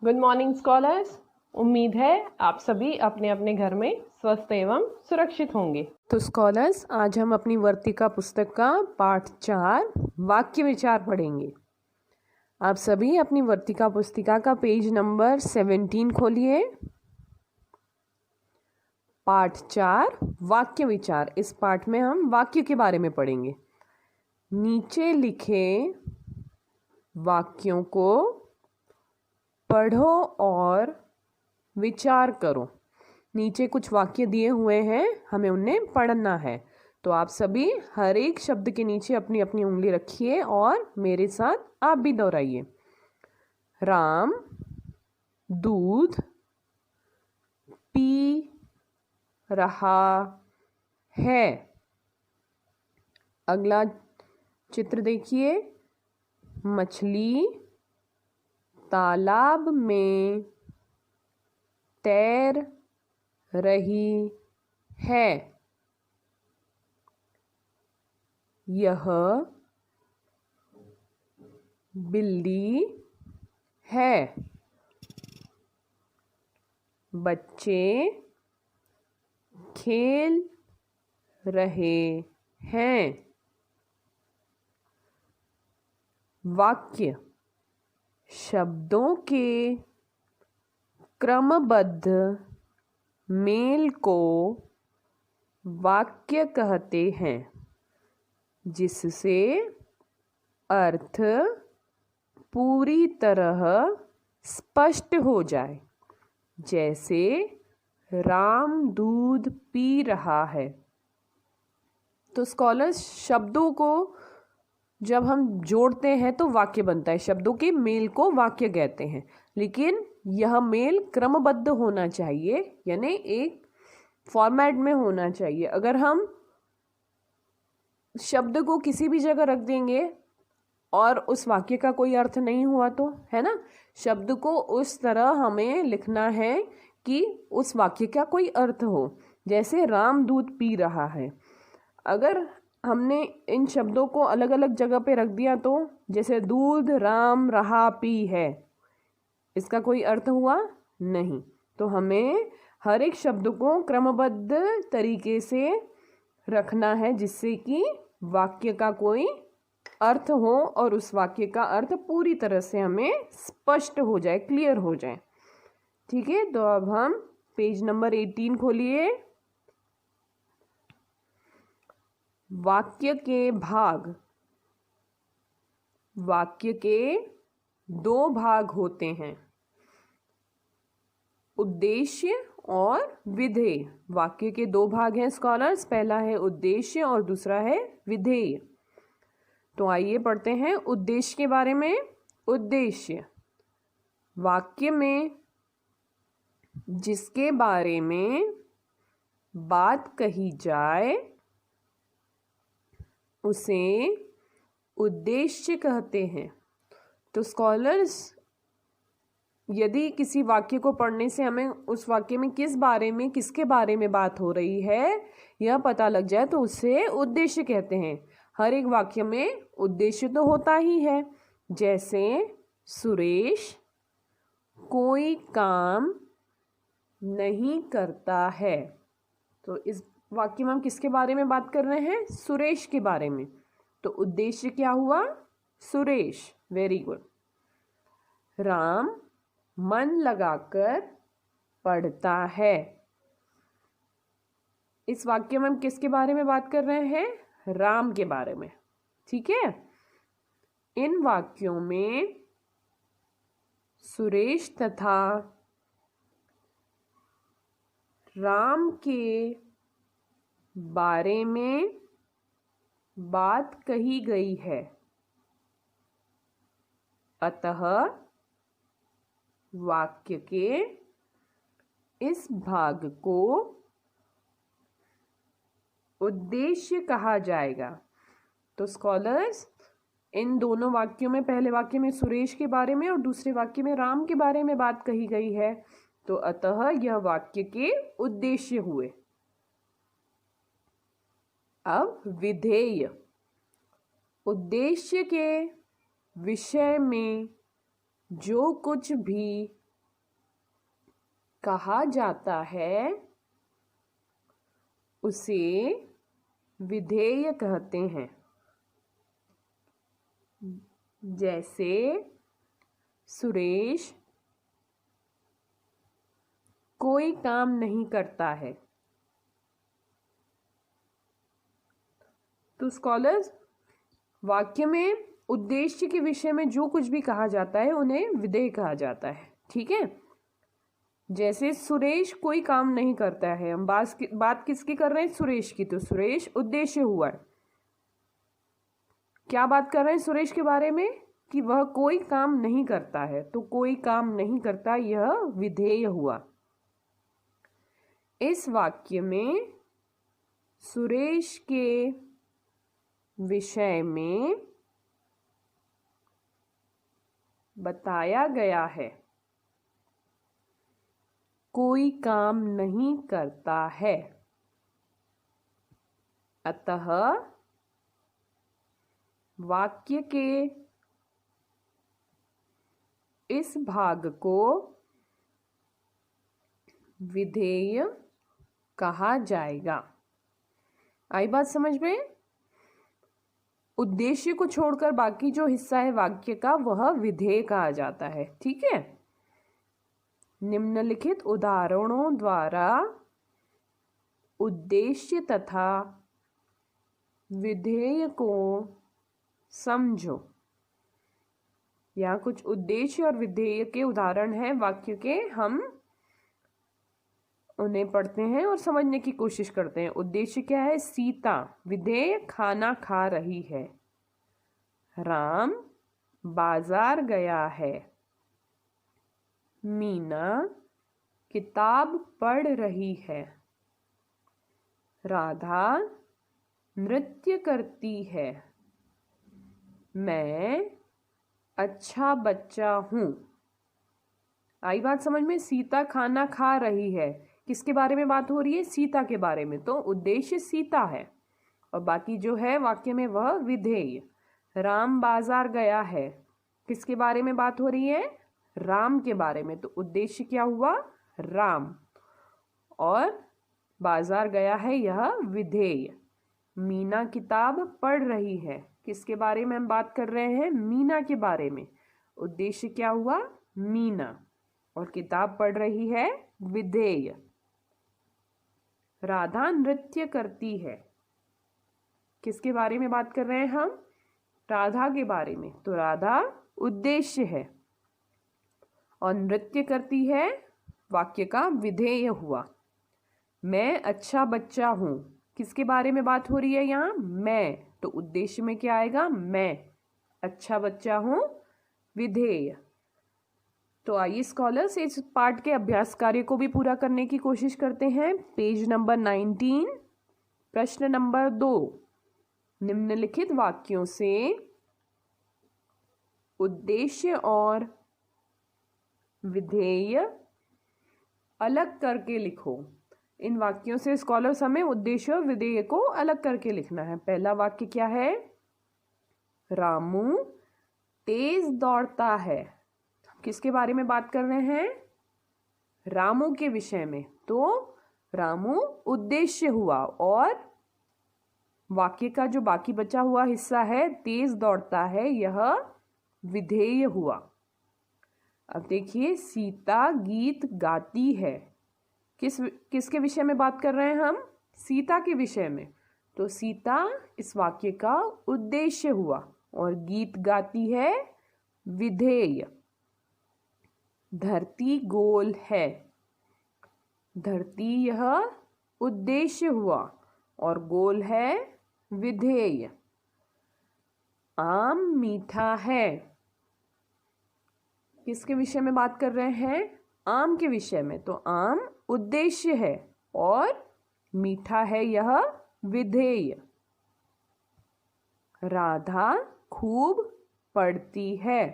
Good morning scholars. उम्मीद है आप सभी अपने अपने घर में स्वस्थ एवं सुरक्षित होंगे। तो स्कॉलर्स, आज हम अपनी वर्तिका पुस्तक का पाठ 4 वाक्य विचार पढ़ेंगे। आप सभी अपनी वर्तिका पुस्तिका का पेज नंबर 17 खोलिए। पाठ 4 वाक्य विचार। इस पाठ में हम वाक्य के बारे में पढ़ेंगे। नीचे लिखे वाक्यों को पढ़ो और विचार करो। नीचे कुछ वाक्य दिए हुए हैं, हमें उन्हें पढ़ना है। तो आप सभी हर एक शब्द के नीचे अपनी अपनी उंगली रखिए और मेरे साथ आप भी दोहराइए। राम दूध पी रहा है। अगला चित्र देखिए। मछली तालाब में तैर रही है। यह बिल्ली है। बच्चे खेल रहे हैं। वाक्य शब्दों के क्रमबद्ध मेल को वाक्य कहते हैं, जिससे अर्थ पूरी तरह स्पष्ट हो जाए। जैसे राम दूध पी रहा है। तो स्कॉलर्स, शब्दों को जब हम जोड़ते हैं तो वाक्य बनता है। शब्दों के मेल को वाक्य कहते हैं, लेकिन यह मेल क्रमबद्ध होना चाहिए, यानी एक फॉर्मेट में होना चाहिए। अगर हम शब्द को किसी भी जगह रख देंगे और उस वाक्य का कोई अर्थ नहीं हुआ तो, है ना, शब्द को उस तरह हमें लिखना है कि उस वाक्य का कोई अर्थ हो। जैसे राम दूध पी रहा है, अगर हमने इन शब्दों को अलग अलग जगह पे रख दिया तो, जैसे दूध राम रहा पी है, इसका कोई अर्थ हुआ नहीं। तो हमें हर एक शब्द को क्रमबद्ध तरीके से रखना है, जिससे कि वाक्य का कोई अर्थ हो और उस वाक्य का अर्थ पूरी तरह से हमें स्पष्ट हो जाए, क्लियर हो जाए। ठीक है, तो अब हम पेज नंबर 18 खोलिए। वाक्य के भाग। वाक्य के 2 भाग होते हैं, उद्देश्य और विधेय। वाक्य के 2 भाग हैं स्कॉलर्स, पहला है उद्देश्य और दूसरा है विधेय। तो आइए पढ़ते हैं उद्देश्य के बारे में। उद्देश्य वाक्य में जिसके बारे में बात कही जाए उसे उद्देश्य कहते हैं। तो स्कॉलर्स, यदि किसी वाक्य को पढ़ने से हमें उस वाक्य में किस बारे में, किसके बारे में बात हो रही है, यह पता लग जाए तो उसे उद्देश्य कहते हैं। हर एक वाक्य में उद्देश्य तो होता ही है। जैसे सुरेश कोई काम नहीं करता है। तो इस वाक्य में हम किसके बारे में बात कर रहे हैं? सुरेश के बारे में। तो उद्देश्य क्या हुआ? सुरेश। Very good. राम मन लगाकर पढ़ता है। इस वाक्य में हम किसके बारे में बात कर रहे हैं? राम के बारे में। ठीक है, इन वाक्यों में सुरेश तथा राम के बारे में बात कही गई है, अतः वाक्य के इस भाग को उद्देश्य कहा जाएगा। तो स्कॉलर्स, इन दोनों वाक्यों में, पहले वाक्य में सुरेश के बारे में और दूसरे वाक्य में राम के बारे में बात कही गई है, तो अतः यह वाक्य के उद्देश्य हुए। अब विधेय। उद्देश्य के विषय में जो कुछ भी कहा जाता है उसे विधेय कहते हैं। जैसे सुरेश कोई काम नहीं करता है। तो स्कॉलर्स, वाक्य में उद्देश्य के विषय में जो कुछ भी कहा जाता है उन्हें विधेय कहा जाता है। ठीक है, जैसे सुरेश कोई काम नहीं करता है, हम बात किसकी कर रहे हैं? सुरेश की। तो सुरेश उद्देश्य हुआ है। क्या बात कर रहे हैं सुरेश के बारे में? कि वह कोई काम नहीं करता है। तो कोई काम नहीं करता, यह विधेय हुआ। इस वाक्य में सुरेश के विषय में बताया गया है कोई काम नहीं करता है, अतः वाक्य के इस भाग को विधेय कहा जाएगा। आई बात समझ में? उद्देश्य को छोड़कर बाकी जो हिस्सा है वाक्य का वह विधेय कहा जाता है। ठीक है, निम्नलिखित उदाहरणों द्वारा उद्देश्य तथा विधेय को समझो। यहाँ कुछ उद्देश्य और विधेय के उदाहरण हैं वाक्य के, हम उन्हें पढ़ते हैं और समझने की कोशिश करते हैं। उद्देश्य क्या है? सीता। विधेय खाना खा रही है। राम बाजार गया है। मीना किताब पढ़ रही है। राधा नृत्य करती है। मैं अच्छा बच्चा हूँ। आई बात समझ में? सीता खाना खा रही है। किसके बारे में बात हो रही है? सीता के बारे में। तो उद्देश्य सीता है और बाकी जो है वाक्य में वह विधेय। राम बाजार गया है, किसके बारे में बात हो रही है? राम के बारे में। तो उद्देश्य क्या हुआ? राम। और बाजार गया है, यह विधेय। मीना किताब पढ़ रही है, किसके बारे में हम बात कर रहे हैं? मीना के बारे में। उद्देश्य क्या हुआ? मीना। और किताब पढ़ रही है, विधेय। राधा नृत्य करती है, किसके बारे में बात कर रहे हैं हम? राधा के बारे में। तो राधा उद्देश्य है और नृत्य करती है वाक्य का विधेय हुआ। मैं अच्छा बच्चा हूँ, किसके बारे में बात हो रही है यहाँ? मैं। तो उद्देश्य में क्या आएगा? मैं अच्छा बच्चा हूँ, विधेय। तो आइए स्कॉलर्स इस पाठ के अभ्यास कार्य को भी पूरा करने की कोशिश करते हैं। पेज नंबर 19, प्रश्न नंबर 2। निम्नलिखित वाक्यों से उद्देश्य और विधेय अलग करके लिखो। इन वाक्यों से स्कॉलर्स हमें उद्देश्य और विधेय को अलग करके लिखना है। पहला वाक्य क्या है? रामू तेज दौड़ता है, किसके बारे में बात कर रहे हैं? रामू के विषय में। तो रामू उद्देश्य हुआ और वाक्य का जो बाकी बचा हुआ हिस्सा है तेज दौड़ता है, यह विधेय हुआ। अब देखिए, सीता गीत गाती है, किसके विषय में बात कर रहे हैं हम? सीता के विषय में। तो सीता इस वाक्य का उद्देश्य हुआ और गीत गाती है, विधेय। धरती गोल है, धरती यह उद्देश्य हुआ और गोल है, विधेय। आम मीठा है, किसके विषय में बात कर रहे हैं? आम के विषय में। तो आम उद्देश्य है और मीठा है, यह विधेय। राधा खूब पढ़ती है,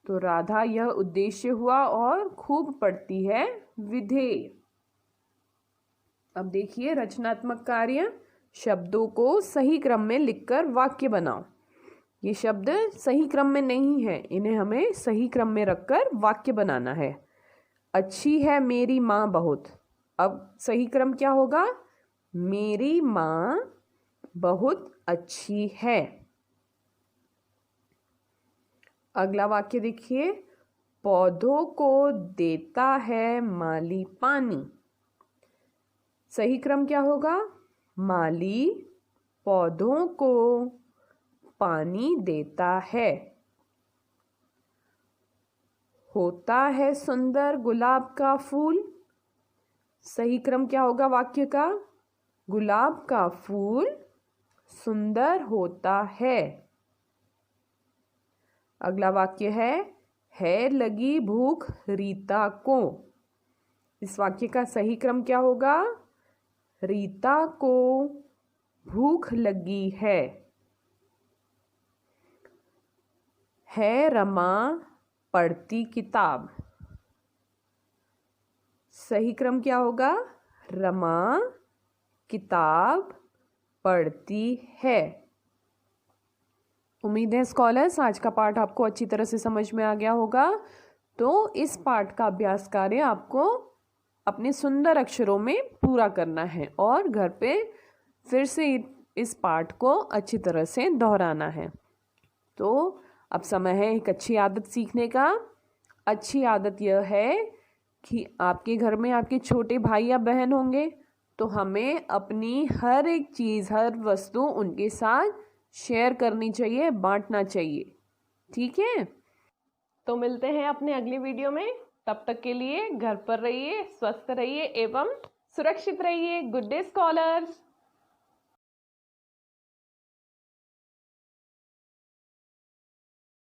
तो राधा यह उद्देश्य हुआ और खूब पढ़ती है, विधेय। अब देखिए रचनात्मक कार्य। शब्दों को सही क्रम में लिखकर वाक्य बनाओ। ये शब्द सही क्रम में नहीं है, इन्हें हमें सही क्रम में रखकर वाक्य बनाना है। अच्छी है मेरी माँ बहुत। अब सही क्रम क्या होगा? मेरी माँ बहुत अच्छी है। अगला वाक्य देखिए, पौधों को देता है माली पानी। सही क्रम क्या होगा? माली पौधों को पानी देता है। होता है सुंदर गुलाब का फूल। सही क्रम क्या होगा वाक्य का? गुलाब का फूल सुंदर होता है। अगला वाक्य है लगी भूख रीता को। इस वाक्य का सही क्रम क्या होगा? रीता को भूख लगी है रमा पढ़ती किताब। सही क्रम क्या होगा? रमा किताब पढ़ती है। उम्मीद है स्कॉलर्स आज का पाठ आपको अच्छी तरह से समझ में आ गया होगा। तो इस पाठ का अभ्यास कार्य आपको अपने सुंदर अक्षरों में पूरा करना है और घर पे फिर से इस पाठ को अच्छी तरह से दोहराना है। तो अब समय है एक अच्छी आदत सीखने का। अच्छी आदत यह है कि आपके घर में आपके छोटे भाई या बहन होंगे तो हमें अपनी हर एक चीज़, हर वस्तु उनके साथ शेयर करनी चाहिए, बांटना चाहिए। ठीक है, तो मिलते हैं अपने अगले वीडियो में। तब तक के लिए घर पर रहिए, स्वस्थ रहिए एवं सुरक्षित रहिए। Good day scholars.